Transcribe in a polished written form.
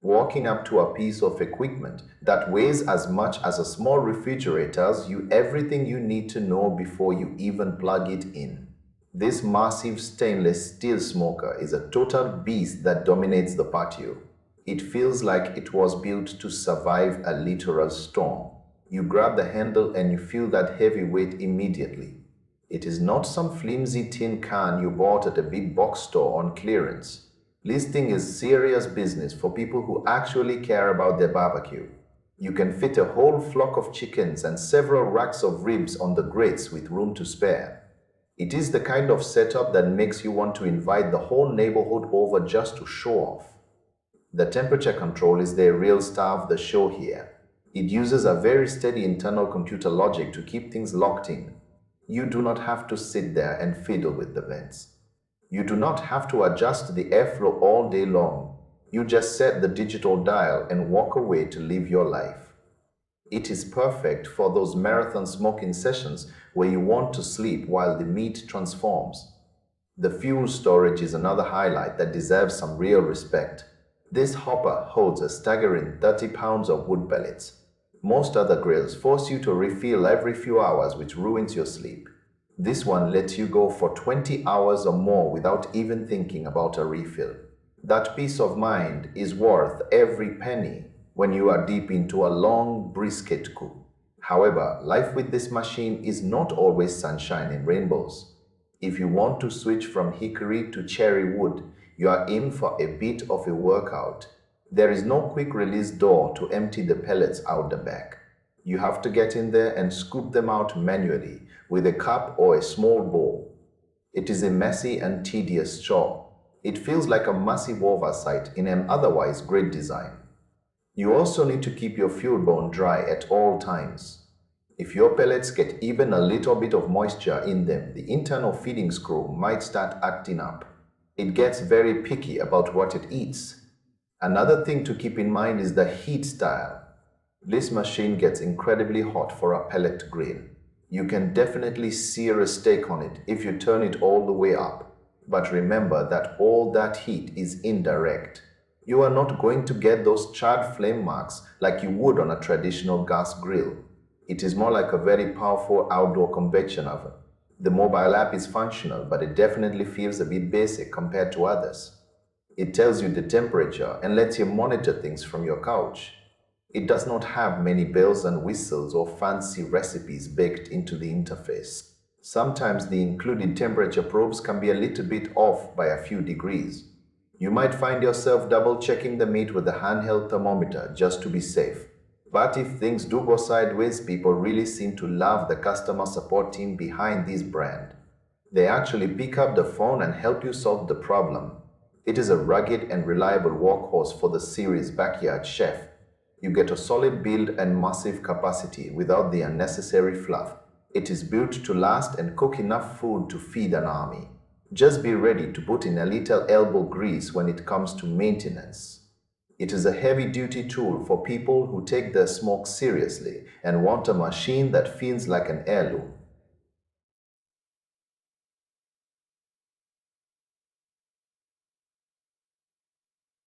Walking up to a piece of equipment that weighs as much as a small refrigerator tells you everything you need to know before you even plug it in. This massive stainless steel smoker is a total beast that dominates the patio. It feels like it was built to survive a literal storm. You grab the handle and you feel that heavy weight immediately. It is not some flimsy tin can you bought at a big box store on clearance. Listing is serious business for people who actually care about their barbecue. You can fit a whole flock of chickens and several racks of ribs on the grates with room to spare. It is the kind of setup that makes you want to invite the whole neighborhood over just to show off. The temperature control is the real star of the show here. It uses a very steady internal computer logic to keep things locked in. You do not have to sit there and fiddle with the vents. You do not have to adjust the airflow all day long. You just set the digital dial and walk away to live your life. It is perfect for those marathon smoking sessions where you want to sleep while the meat transforms. The fuel storage is another highlight that deserves some real respect. This hopper holds a staggering 30 pounds of wood pellets. Most other grills force you to refill every few hours, which ruins your sleep. This one lets you go for 20 hours or more without even thinking about a refill. That peace of mind is worth every penny when you are deep into a long brisket cook. However, life with this machine is not always sunshine and rainbows. If you want to switch from hickory to cherry wood, you are in for a bit of a workout. There is no quick release door to empty the pellets out the back. You have to get in there and scoop them out manually with a cup or a small bowl. It is a messy and tedious chore. It feels like a massive oversight in an otherwise great design. You also need to keep your fuel bone dry at all times. If your pellets get even a little bit of moisture in them, the internal feeding screw might start acting up. It gets very picky about what it eats. Another thing to keep in mind is the heat style. This machine gets incredibly hot for a pellet grill. You can definitely sear a steak on it if you turn it all the way up. But remember that all that heat is indirect. You are not going to get those charred flame marks like you would on a traditional gas grill. It is more like a very powerful outdoor convection oven. The mobile app is functional, but it definitely feels a bit basic compared to others. It tells you the temperature and lets you monitor things from your couch. It does not have many bells and whistles or fancy recipes baked into the interface. Sometimes the included temperature probes can be a little bit off by a few degrees. You might find yourself double-checking the meat with a handheld thermometer just to be safe. But if things do go sideways, people really seem to love the customer support team behind this brand. They actually pick up the phone and help you solve the problem. It is a rugged and reliable workhorse for the serious backyard chef. You get a solid build and massive capacity without the unnecessary fluff. It is built to last and cook enough food to feed an army. Just be ready to put in a little elbow grease when it comes to maintenance. It is a heavy-duty tool for people who take their smoke seriously and want a machine that feels like an heirloom.